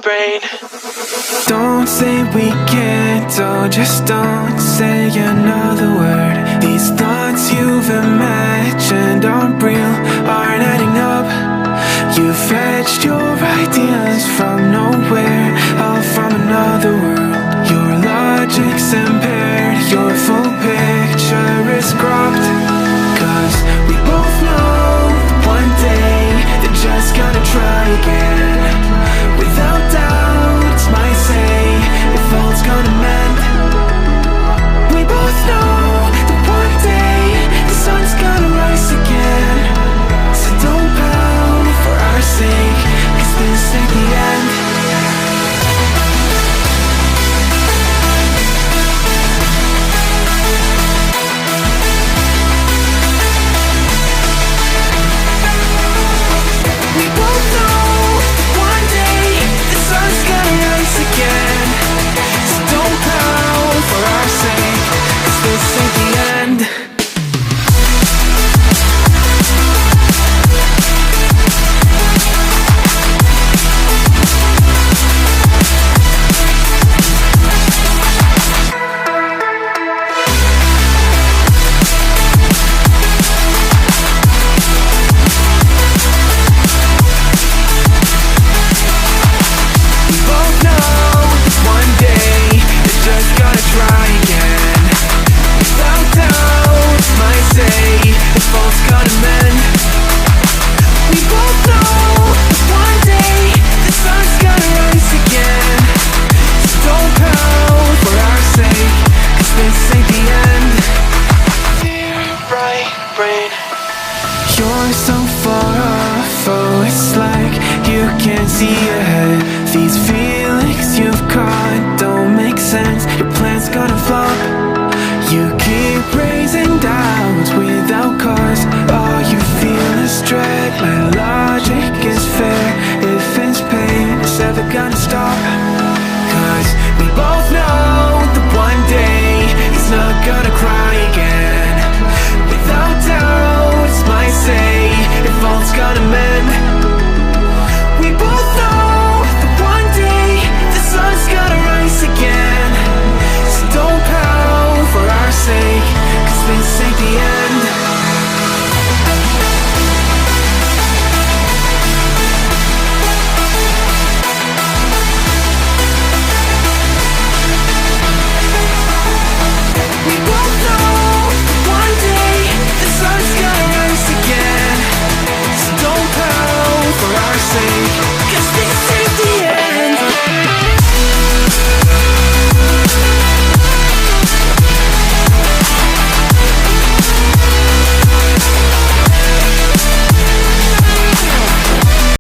brain. Don't say we can't, oh, just don't say another word. These thoughts you've imagined aren't real, aren't adding up. You fetched your ideas from nowhere, all from another world. Your logic's impaired, your full picture is cropped. Cause we both know one day they're just gonna try again. Without doubt, it's my say if all's gonna mend. We both know that one day the sun's gonna rise again. So don't pout for our sake, cause this ain't the end. We both know one day the sun's gonna rise again. So don't pout for our sake, cause this ain't the end. We both know one day they're just gonna try again. Without doubt, might say if all's gonna mend. We both know one day the sun's gonna rise again. So don't pout for our sake, cause this ain't the end. Dear bright brain, you're so far off, oh, it's like you can't see ahead. These feelings you've caught don't make sense, your plan's gonna flop. You keep raising doubts without cause, all you feel is dread. My logic is fair, if it's pain, it's never gonna stop. Cause we both know that one day he's not gonna cry again. Without doubt, it's my say if all's gonna mend.